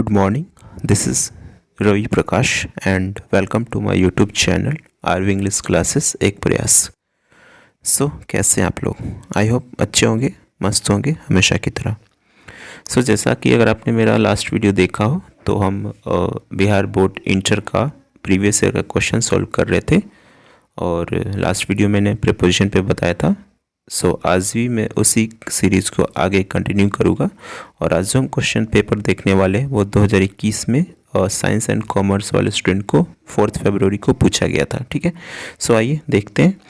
Good morning. This is Ravi Prakash and welcome to my YouTube channel RV English classes एक प्रयास। कैसे हैं आप लोग? आई होप अच्छे होंगे, मस्त होंगे हमेशा की तरह। जैसा कि अगर आपने मेरा लास्ट वीडियो देखा हो तो हम बिहार बोर्ड इंटर का प्रीवियस ईयर का क्वेश्चन सॉल्व कर रहे थे और लास्ट वीडियो मैंने प्रीपोजिशन पे बताया था। आज भी मैं उसी सीरीज़ को आगे कंटिन्यू करूँगा और आज जो हम क्वेश्चन पेपर देखने वाले वो 2021 में साइंस एंड कॉमर्स वाले स्टूडेंट को 4 फरवरी को पूछा गया था। ठीक है, आइए देखते हैं।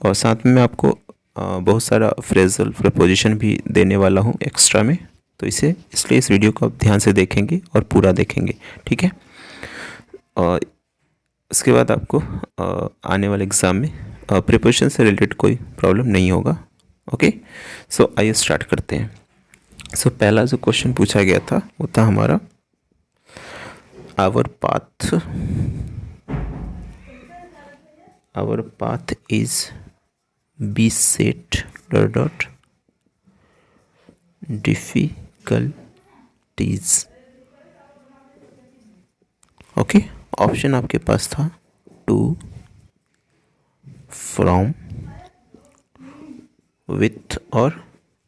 और साथ में मैं आपको बहुत सारा फ्रेजल प्रपोजिशन भी देने वाला हूँ एक्स्ट्रा में, तो इसलिए इस वीडियो को आप ध्यान से देखेंगे और पूरा देखेंगे। ठीक है, और इसके बाद आपको आने वाले एग्ज़ाम में प्रिपरेशन से रिलेटेड कोई प्रॉब्लम नहीं होगा। ओके, आइए स्टार्ट करते हैं। पहला जो क्वेश्चन पूछा गया था वो था हमारा our path is beset dot difficulties. Okay, option आपके पास था टू, फ्रॉम, विथ और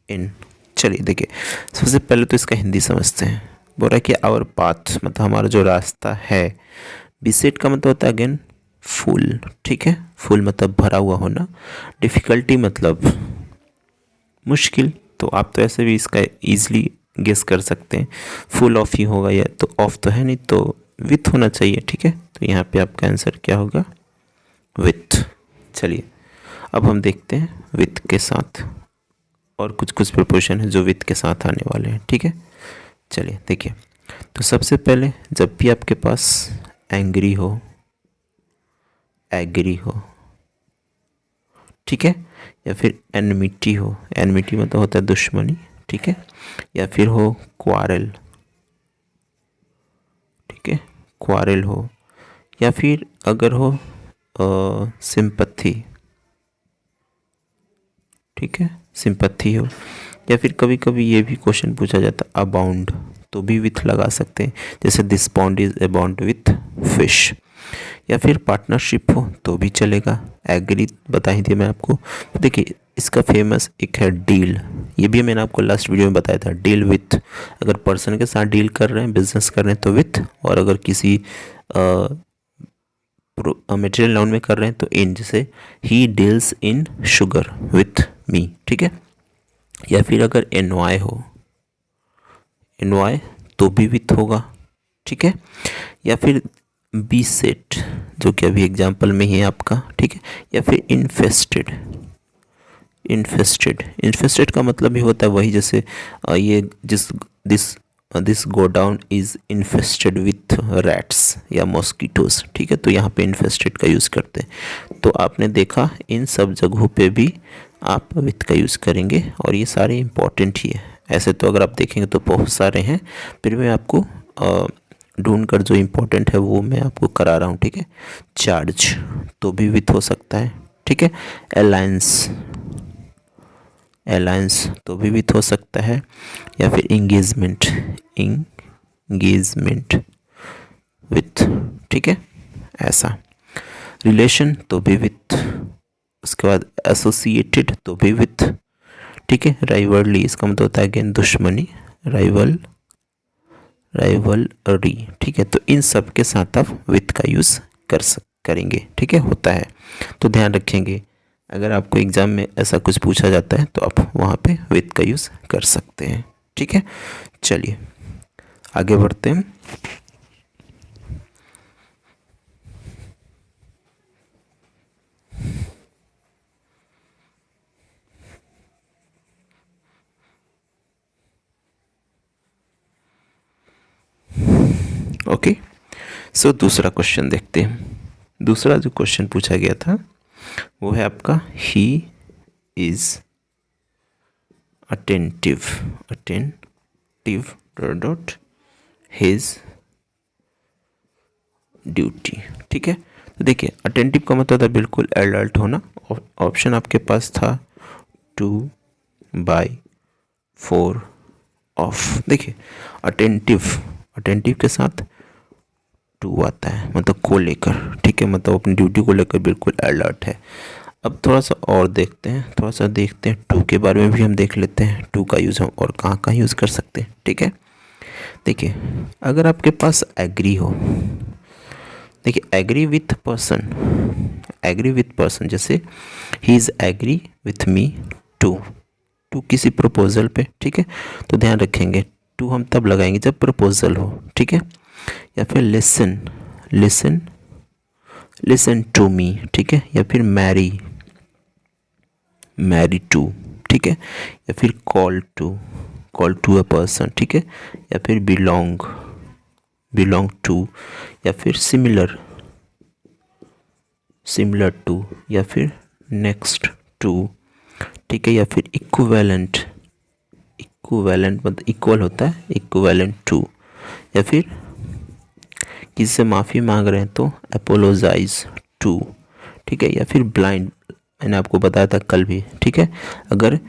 इन। चलिए देखिए, सबसे पहले तो इसका हिंदी समझते हैं। बोल रहा है कि आवर पाथ मतलब हमारा जो रास्ता है। बीसेट का मतलब होता है अगेन फुल। ठीक है, फुल मतलब भरा हुआ होना। डिफ़िकल्टी मतलब मुश्किल, तो आप तो ऐसे भी इसका ईजिली गेस कर सकते हैं, फुल ऑफ ही होगा, या तो ऑफ तो है नहीं तो विथ होना चाहिए। ठीक है, तो यहाँ पे आपका आंसर क्या होगा? विथ। चलिए अब हम देखते हैं विथ के साथ, और कुछ प्रिपोजिशन है जो विथ के साथ आने वाले हैं। ठीक है, चलिए देखिए। तो सबसे पहले जब भी आपके पास एंग्री हो, एग्री हो, ठीक है, या फिर एनमिटी हो, एनमिटी मतलब होता है दुश्मनी। ठीक है, या फिर हो क्वारल, ठीक है, क्वारल हो, या फिर अगर हो सिंपथी, ठीक है, सिंपथी हो, या फिर कभी कभी ये भी क्वेश्चन पूछा जाता है अबाउंड, तो भी विथ लगा सकते हैं, जैसे this pond is abound with fish. या फिर पार्टनरशिप हो तो भी चलेगा। एग्री बता ही दिया मैं आपको। देखिए इसका फेमस एक है डील, ये भी मैंने आपको लास्ट वीडियो में बताया था। डील विथ, अगर पर्सन के साथ डील कर रहे हैं, बिजनेस कर रहे हैं तो विथ, और अगर किसी मटेरियल नाउन में कर रहे हैं तो इन, जैसे he deals in sugar with me. ठीक है, या फिर अगर एनवाय हो, एनवाय तो भी विथ होगा। ठीक है, या फिर बी सेट जो कि अभी एग्जाम्पल में ही है आपका। ठीक है, या फिर इन्फेस्टेड, इन्फेस्टेड का मतलब ही होता है वही, जैसे ये this godown is infested with rats या मॉस्किटोज। ठीक है, तो यहाँ पे इन्फेस्टेड का यूज़ करते हैं। तो आपने देखा इन सब जगहों पे भी आप विथ का यूज़ करेंगे, और ये सारे इंपॉर्टेंट ही है। ऐसे तो अगर आप देखेंगे तो बहुत सारे हैं, फिर मैं आपको ढूंढ कर जो इम्पोर्टेंट है वो मैं आपको करा रहा हूँ। ठीक है, चार्ज तो भी विथ हो सकता है। ठीक है, अलायंस तो भी विथ हो सकता है, या फिर इंगेजमेंट विथ। ठीक है, ऐसा रिलेशन तो भी विथ। उसके बाद एसोसिएटेड तो भी विथ। ठीक है, राइवलरी इसका मतलब होता है अगेन दुश्मनी, राइवलरी। ठीक है, तो इन सब के साथ आप विथ का यूज़ करेंगे। ठीक है, होता है, तो ध्यान रखेंगे। अगर आपको एग्ज़ाम में ऐसा कुछ पूछा जाता है तो आप वहाँ पे विथ का यूज़ कर सकते हैं। ठीक है, चलिए आगे बढ़ते हैं। ओके, दूसरा क्वेश्चन देखते हैं। दूसरा जो क्वेश्चन पूछा गया था वो है आपका he is attentive dot his duty. ठीक है, तो देखिए अटेंटिव का मतलब था बिल्कुल अलर्ट होना। ऑप्शन आपके पास था 2, बाय, 4, ऑफ। देखिए अटेंटिव अटेंटिव के साथ टू आता है, मतलब को लेकर, ठीक है, मतलब अपनी ड्यूटी को लेकर बिल्कुल अलर्ट है। अब थोड़ा सा और देखते हैं, थोड़ा सा देखते हैं टू के बारे में भी हम देख लेते हैं, टू का यूज़ हम और कहाँ कहाँ यूज़ कर सकते हैं, ठीक है। देखिए अगर आपके पास एग्री हो, देखिए agree with person, agree with person, जैसे ही is agree with me to, to किसी प्रपोजल पे, ठीक है, तो ध्यान रखेंगे टू हम तब लगाएंगे जब प्रपोजल हो, ठीक है। या फिर listen, listen, listen to me, ठीक है, या फिर मैरी, मैरी टू, ठीक है, या फिर कॉल टू अ पर्सन, ठीक है, या फिर बिलोंग, बिलोंग टू, या फिर सिमिलर, सिमिलर टू, या फिर नेक्स्ट टू, ठीक है, या फिर इक्विवेलेंट, इक्विवेलेंट मतलब इक्वल होता है, इक्विवेलेंट टू, या फिर किसी से माफ़ी मांग रहे हैं तो अपोलोजाइज टू, ठीक है, या फिर ब्लाइंड, मैंने आपको बताया था कल भी, ठीक है। अगर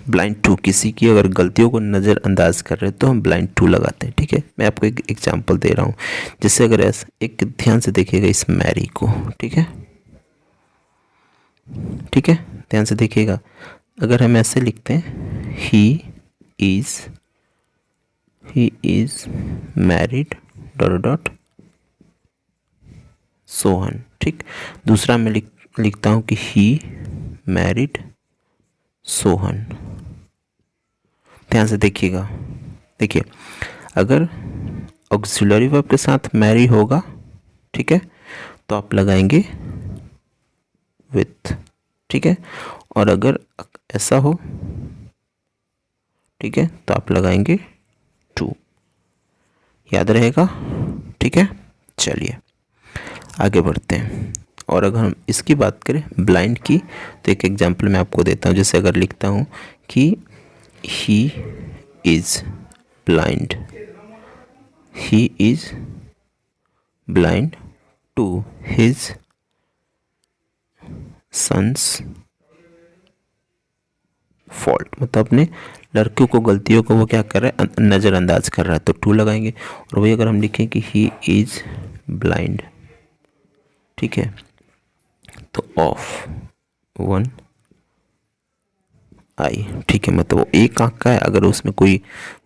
ब्लाइंड टू, किसी की अगर गलतियों को नज़रअंदाज कर रहे हैं तो हम ब्लाइंड टू लगाते हैं, ठीक है। मैं आपको एक एग्जांपल दे रहा हूँ, जैसे अगर ऐसा, एक ध्यान से देखिएगा इस मैरी को, ठीक है, ठीक है, ध्यान से देखिएगा। अगर हम ऐसे लिखते हैं he is married dot dot Sohan, ठीक। दूसरा मैं लिखता हूँ कि ही मैरिड सोहन। ध्यान से देखिएगा, देखिए अगर ऑक्सिलरी वर्ब के साथ मैरी होगा, ठीक है, तो आप लगाएंगे विथ, ठीक है, और अगर ऐसा हो, ठीक है, तो आप लगाएंगे टू, याद रहेगा, ठीक है। चलिए आगे बढ़ते हैं। और अगर हम इसकी बात करें ब्लाइंड की, तो एक एग्जांपल मैं आपको देता हूँ। जैसे अगर लिखता हूँ कि he is blind, he is blind to his son's fault, मतलब अपने लड़कियों को गलतियों को वो क्या कर रहा है, नज़रअंदाज कर रहा है, तो टू लगाएंगे। और वही अगर हम लिखें कि ही इज़ ब्लाइंड, ठीक है, तो ऑफ वन आई, ठीक है, मतलब वो एक आँख का है, अगर उसमें कोई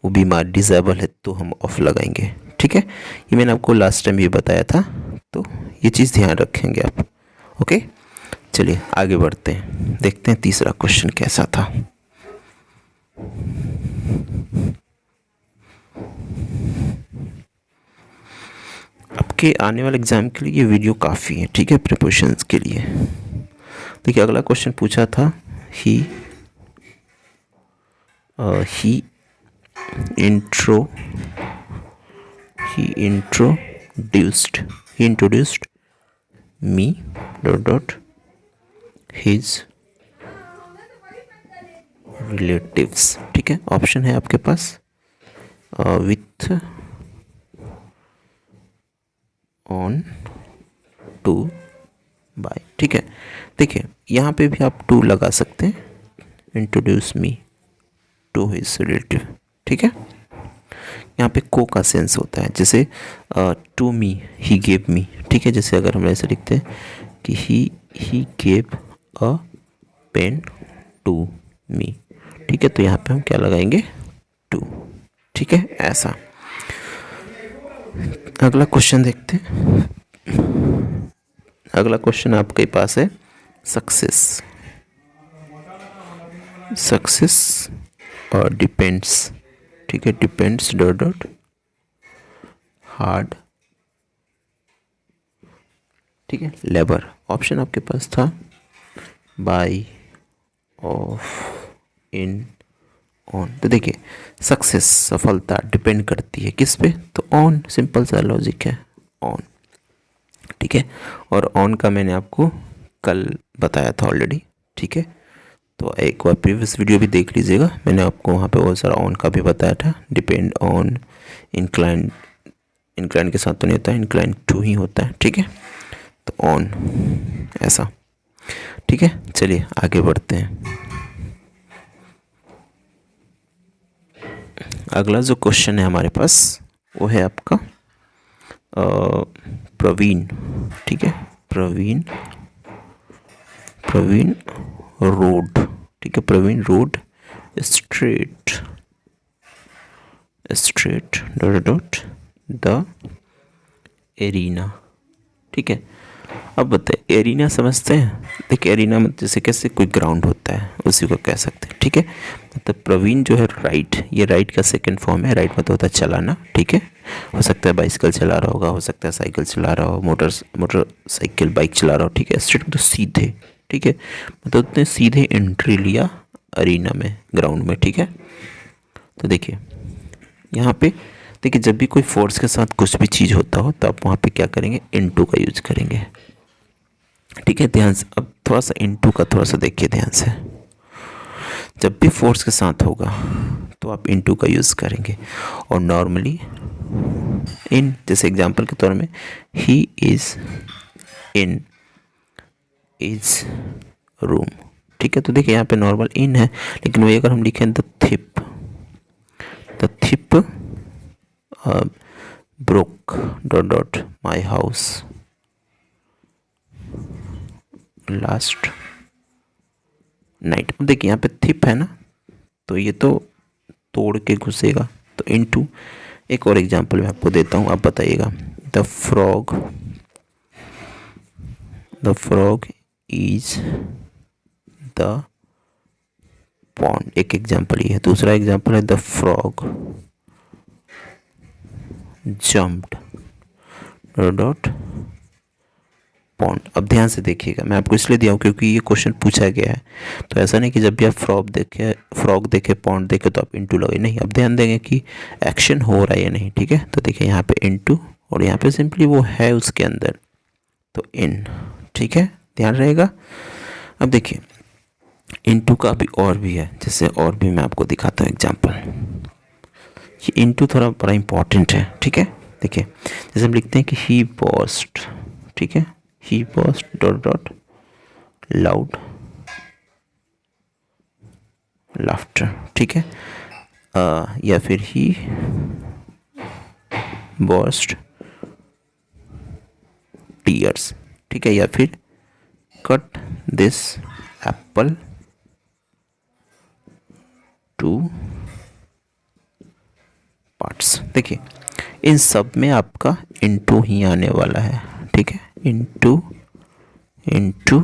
वो बीमार डिसेबल है तो हम ऑफ लगाएंगे, ठीक है। ये मैंने आपको लास्ट टाइम भी बताया था, तो ये चीज़ ध्यान रखेंगे आप, ओके। चलिए आगे बढ़ते हैं, देखते हैं तीसरा क्वेश्चन कैसा था। आपके आने वाले एग्ज़ाम के लिए ये वीडियो काफ़ी है, ठीक है, प्रिपरेशंस के लिए। देखिए अगला क्वेश्चन पूछा था, ही introduced me dot his relatives, ठीक है। ऑप्शन है आपके पास विथ, ऑन, टू, बाय, ठीक है। देखिए यहाँ पे भी आप टू लगा सकते हैं, introduce me to his relative, ठीक है। यहाँ पे को का सेंस होता है, जैसे to me he gave me, ठीक है। जैसे अगर हम ऐसे लिखते हैं कि he gave a pen to me, ठीक है, तो यहाँ पे हम क्या लगाएंगे, टू, ठीक है, ऐसा। अगला क्वेश्चन देखते हैं। अगला क्वेश्चन आपके पास है सक्सेस, सक्सेस और डिपेंड्स, ठीक है, डिपेंड्स डॉट डॉट हार्ड, ठीक है, लेबर। ऑप्शन आपके पास था बाय, ऑफ, इन, ऑन। तो देखिए सक्सेस, सफलता डिपेंड करती है किस पे, तो ऑन, सिंपल सा लॉजिक है, ऑन, ठीक है। और ऑन का मैंने आपको कल बताया था ऑलरेडी, ठीक है, तो एक बार प्रीवियस वीडियो भी देख लीजिएगा, मैंने आपको वहाँ पे बहुत सारा ऑन का भी बताया था। डिपेंड ऑन, इंक्लाइन, इंक्लाइन के साथ तो नहीं होता है, इंक्लाइन टू ही होता है, ठीक है, तो ऑन, ऐसा, ठीक है। चलिए आगे बढ़ते हैं। अगला जो क्वेश्चन है हमारे पास वो है आपका प्रवीण, ठीक है, प्रवीण रोड, ठीक है, Praveen road straight dot dot the arena, ठीक है। अब बताइए एरिना समझते हैं। देखिए एरिना मतलब जैसे कैसे कोई ग्राउंड होता है उसी को कह सकते हैं, ठीक है। मतलब प्रवीण जो है राइट, ये राइट का सेकंड फॉर्म है। राइट मतलब होता है चलाना, ठीक है। हो सकता है बाइसिकल चला रहा होगा, हो सकता है साइकिल चला रहा हो, मोटरसाइकिल बाइक चला रहा हो, ठीक है। स्ट्रेट मतलब सीधे, ठीक है, मतलब उसने सीधे एंट्री लिया अरीना में, ग्राउंड में, ठीक है। तो देखिए यहाँ पे देखिए जब भी कोई फोर्स के साथ कुछ भी चीज़ होता हो तो आप वहाँ पे क्या करेंगे, इनटू का यूज करेंगे, ठीक है। ध्यान से अब थोड़ा सा इनटू का थोड़ा सा देखिए ध्यान से। जब भी फोर्स के साथ होगा तो आप इनटू का यूज़ करेंगे। और नॉर्मली इन, जैसे एग्जांपल के तौर में he is in is room, ठीक है। तो देखिए यहाँ पे नॉर्मल इन है, लेकिन वही अगर हम लिखें the thief broke dot dot my house last night. अब देखिए यहाँ पे थिप है ना, तो ये तो तोड़ के घुसेगा, तो इनटू। एक और एग्जांपल मैं आपको देता हूँ, आप बताइएगा। The frog is the pond, एक एग्जांपल ये है। दूसरा एग्जांपल है the frog jumped dot pond. अब ध्यान से देखिएगा, मैं आपको इसलिए दिया हूँ क्योंकि ये क्वेश्चन पूछा गया है। तो ऐसा नहीं कि जब भी आप फ्रॉग देखे पॉन्ड देखे तो आप इनटू लगे, नहीं। अब ध्यान देंगे कि एक्शन हो रहा है या नहीं, ठीक है। तो देखिए यहाँ पे इनटू और यहाँ पे सिंपली वो है उसके अंदर, तो इन, ठीक है, ध्यान रहेगा। अब देखिए इनटू का भी और भी है, जैसे और भी मैं आपको दिखाता हूँ एग्जांपल। ये इनटू थोड़ा बड़ा इंपॉर्टेंट है, ठीक है। देखिए जैसे हम लिखते हैं कि ही बर्स्ट, ठीक है, he burst dot dot loud laughter, ठीक है। या फिर ही बर्स्ट टीयर्स, ठीक है। या फिर cut this Apple two parts. देखिए इन सब में आपका इनटू ही आने वाला है, ठीक है। इनटू इनटू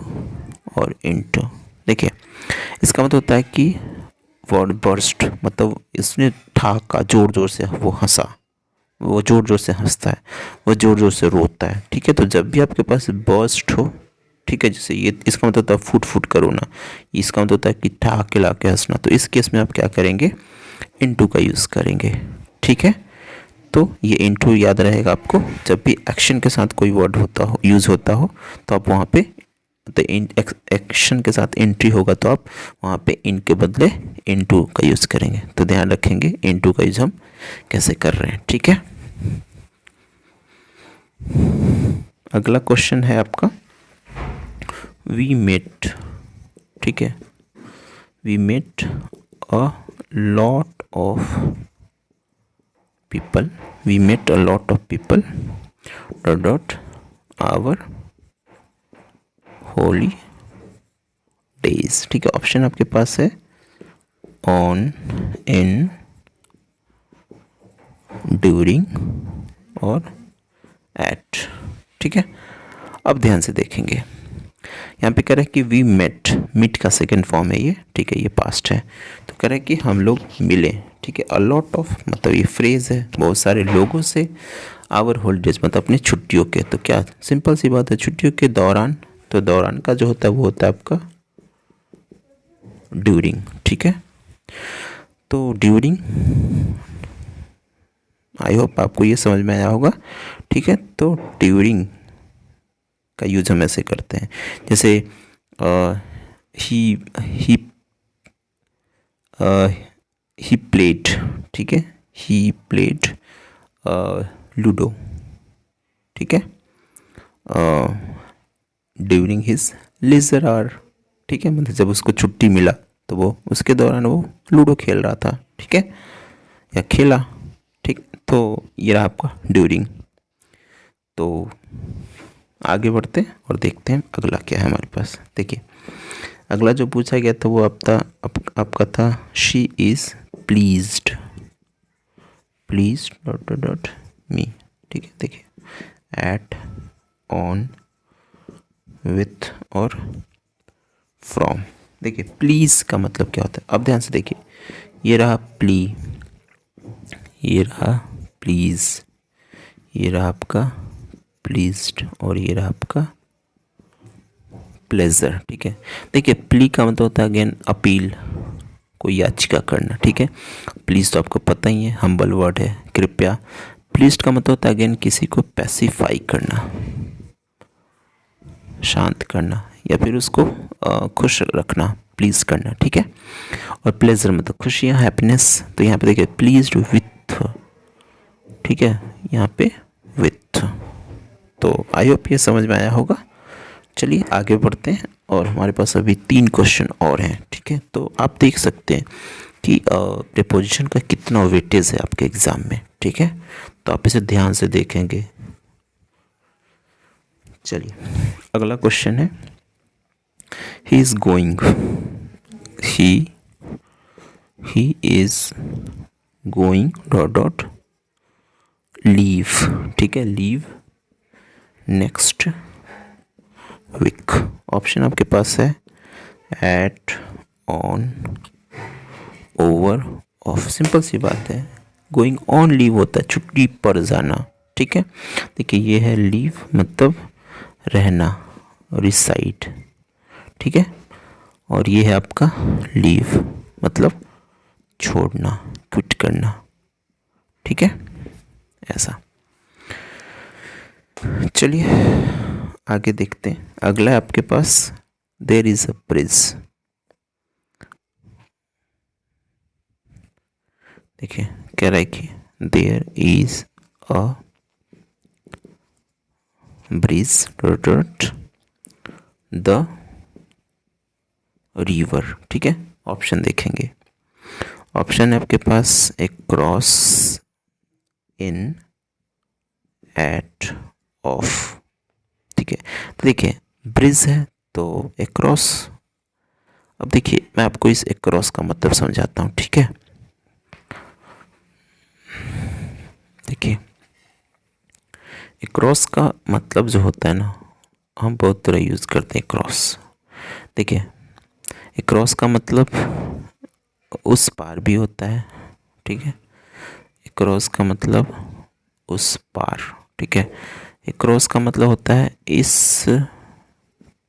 और इनटू। देखिए इसका मतलब होता है कि वर्ड बर्स्ट मतलब इसने ठाका, जोर जोर से वो हंसा, वो जोर जोर से हंसता है, वो जोर जोर से रोता है, ठीक है। तो जब भी आपके पास बर्स्ट हो, ठीक है, जैसे ये इसका मतलब होता है फुट फुट करो ना, इसका मतलब होता है कि ठाके ला के हंसना। तो इस केस में आप क्या करेंगे, इनटू का यूज़ करेंगे, ठीक है। तो ये इनटू याद रहेगा आपको, जब भी एक्शन के साथ कोई वर्ड होता हो, यूज़ होता हो, तो आप वहाँ पे, तो एक्शन के साथ एंट्री होगा तो आप वहाँ पे इन के बदले इनटू का यूज़ करेंगे। तो ध्यान रखेंगे इनटू का यूज़ हम कैसे कर रहे हैं, ठीक है। अगला क्वेश्चन है आपका वी मेट, ठीक है, we met a lot of people, we met a lot of people dot dot our holy days, ठीक है। ऑप्शन आपके पास है ऑन, इन, ड्यूरिंग और एट, ठीक है। अब ध्यान से देखेंगे, यहाँ पे कह रहा है कि वी मेट, मीट का सेकेंड फॉर्म है ये, ठीक है, ये पास्ट है। तो कह रहा है कि हम लोग मिले, ठीक है। अ लॉट ऑफ मतलब ये फ्रेज है, बहुत सारे लोगों से। आवर हॉलीडेज मतलब अपनी छुट्टियों के, तो क्या सिंपल सी बात है, छुट्टियों के दौरान। तो दौरान का जो होता है वो होता है आपका ड्यूरिंग, ठीक है। तो ड्यूरिंग, आई होप आपको ये समझ में आया होगा, ठीक है। तो ड्यूरिंग का यूज हम ऐसे करते हैं, जैसे ही प्लेड, ठीक है, ही प्लेड लूडो, ठीक है, ड्यूरिंग हिज लीजर आवर, ठीक है, मतलब जब उसको छुट्टी मिला तो वो उसके दौरान वो लूडो खेल रहा था, ठीक है। या खेला, ठीक। तो ये रहा आपका ड्यूरिंग। तो आगे बढ़ते हैं और देखते हैं अगला क्या है हमारे पास। देखिए अगला जो पूछा गया था वो आपका था she is pleased, pleased dot dot dot मी, ठीक है। देखिए एट, ऑन, विथ और फ्रॉम। देखिए प्लीज़ का मतलब क्या होता है, अब ध्यान से देखिए, ये रहा प्ली, ये रहा प्लीज़, ये रहा आपका प्लीज्ड और ये रहा आपका प्लेजर, ठीक है। देखिए प्ली का मतलब होता है अगेन अपील, कोई याचिका करना, ठीक है। प्लीज़ तो आपको पता ही है, हम्बल वर्ड है, कृपया। प्लीज्ड का मतलब होता है अगेन किसी को पैसिफाई करना, शांत करना, या फिर उसको खुश रखना, प्लीज़ करना, ठीक है। और प्लेजर मतलब खुशियाँ, हैप्पीनेस। तो यहाँ पे देखिए प्लीज्ड विथ, ठीक है, यहाँ पे विथ। तो आई होप ये समझ में आया होगा। चलिए आगे बढ़ते हैं और हमारे पास अभी 3 क्वेश्चन और हैं, ठीक है। तो आप देख सकते हैं कि प्रीपोजिशन का कितना वेटेज है आपके एग्ज़ाम में, ठीक है। तो आप इसे ध्यान से देखेंगे। चलिए अगला क्वेश्चन है he is going, he is going dot dot leave, ठीक है, लीव नेक्स्ट वीक। ऑप्शन आपके पास है at, on, over, off. Simple सी बात है, गोइंग ऑन लीव होता है छुट्टी पर जाना, ठीक है। देखिए ये है लीव मतलब रहना, रिसाइड, ठीक है। और ये है आपका लीव मतलब छोड़ना, क्विट करना, ठीक है, ऐसा। चलिए आगे देखते हैं। अगला है आपके पास देयर इज अ ब्रिज। देखिए कह रहा है कि there is a bridge dot the river, ठीक है। ऑप्शन देखेंगे, ऑप्शन है आपके पास एक क्रॉस, इन, एट, ऑफ, ठीक है। तो देखिए ब्रिज है तो एक क्रॉस। अब देखिए मैं आपको इस एक क्रॉस का मतलब समझाता हूँ, ठीक है। देखिए एक क्रॉस का मतलब जो होता है ना, हम बहुत तरह यूज़ करते हैं क्रॉस। देखिए एक क्रॉस का मतलब उस पार भी होता है, ठीक है। एक क्रॉस का मतलब उस पार, ठीक है। एक क्रॉस का मतलब होता है इस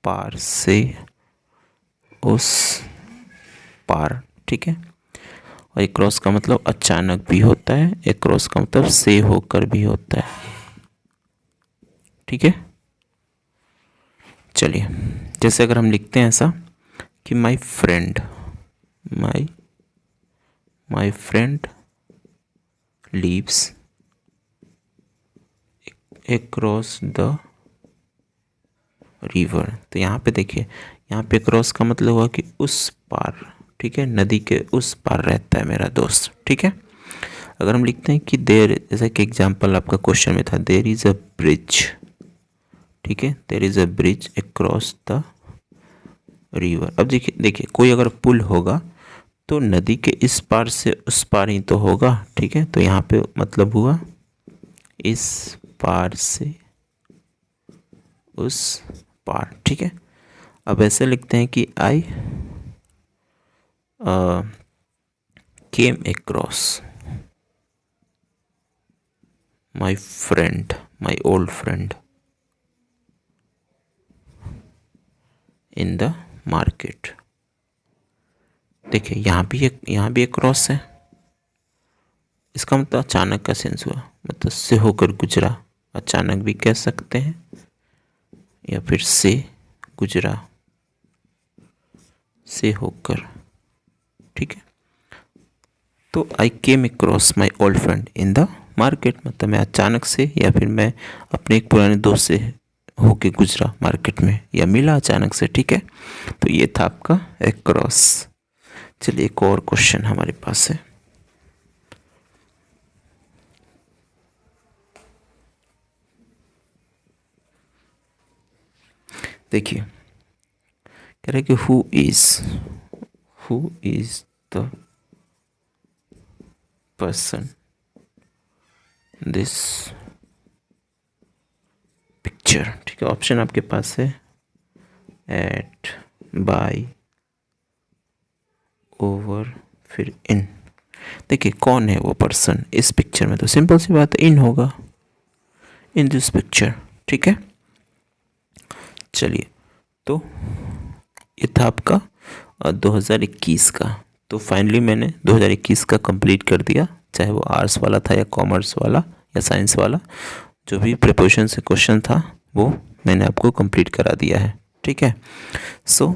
पार से उस पार, ठीक है। और एक क्रॉस का मतलब अचानक भी होता है, एक क्रॉस का मतलब से होकर भी होता है, ठीक है। चलिए जैसे अगर हम लिखते हैं ऐसा कि माई friend, my friend leaves across the river. तो यहाँ पे देखिए, यहाँ पे क्रॉस का मतलब हुआ कि उस पार, ठीक है, नदी के उस पार रहता है मेरा दोस्त, ठीक है। अगर हम लिखते हैं कि देर, जैसा कि एग्जांपल आपका क्वेश्चन में था, देर इज़ अ ब्रिज, ठीक है, there is a bridge across the river. अब देखिए कोई अगर पुल होगा तो नदी के इस पार से उस पार ही तो होगा, ठीक है। तो यहाँ पे मतलब हुआ इस पार से उस पार, ठीक है। अब ऐसे लिखते हैं कि I came across my friend, my old friend in the market. देखिए यहाँ भी एक क्रॉस है, इसका मतलब अचानक का सेंस हुआ, मतलब से होकर गुजरा, अचानक भी कह सकते हैं या फिर से गुजरा, से होकर, ठीक है। तो I came across my old friend in the market, मतलब मैं अचानक से या फिर मैं अपने एक पुराने दोस्त से होके गुजरा मार्केट में या मिला अचानक से, ठीक है। तो ये था आपका अक्रॉस। चलिए एक और क्वेश्चन हमारे पास है। देखिए कह रहे कि who is the person this picture. ठीक है, ऑप्शन आपके पास है एट, बाय, ओवर, फिर इन। देखिए कौन है वो पर्सन इस पिक्चर में, तो सिंपल सी बात है इन होगा, इन दिस पिक्चर। ठीक है, चलिए तो ये था आपका 2021 का। तो फाइनली मैंने 2021 का कंप्लीट कर दिया, चाहे वो आर्ट्स वाला था या कॉमर्स वाला या साइंस वाला, जो भी प्रिपरेशन से क्वेश्चन था वो मैंने आपको कंप्लीट करा दिया है। ठीक है, सो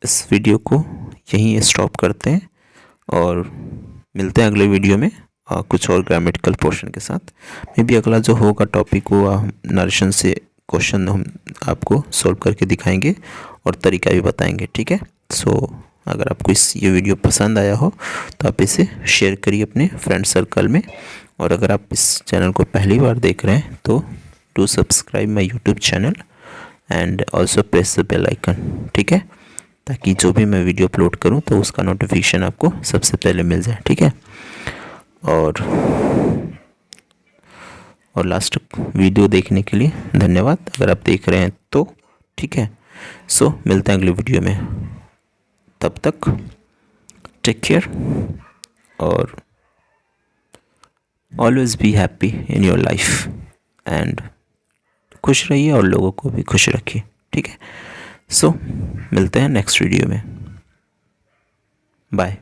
इस वीडियो को यहीं स्टॉप करते हैं और मिलते हैं अगले वीडियो में कुछ और ग्रामेटिकल पोर्शन के साथ। मे बी अगला जो होगा टॉपिक वो नरेशन से क्वेश्चन हम आपको सॉल्व करके दिखाएंगे और तरीका भी बताएंगे। ठीक है, सो अगर आपको ये वीडियो पसंद आया हो तो आप इसे शेयर करिए अपने फ्रेंड सर्कल में, और अगर आप इस चैनल को पहली बार देख रहे हैं तो do subscribe my YouTube channel and also press the bell icon. ठीक है, ताकि जो भी मैं वीडियो अपलोड करूं तो उसका नोटिफिकेशन आपको सबसे पहले मिल जाए। ठीक है, और लास्ट वीडियो देखने के लिए धन्यवाद अगर आप देख रहे हैं तो। ठीक है, सो मिलते हैं अगले वीडियो में, तब तक टेक केयर और always be happy in your life and खुश रहिए और लोगों को भी खुश रखिए। ठीक है, सो मिलते हैं नेक्स्ट वीडियो में, बाय।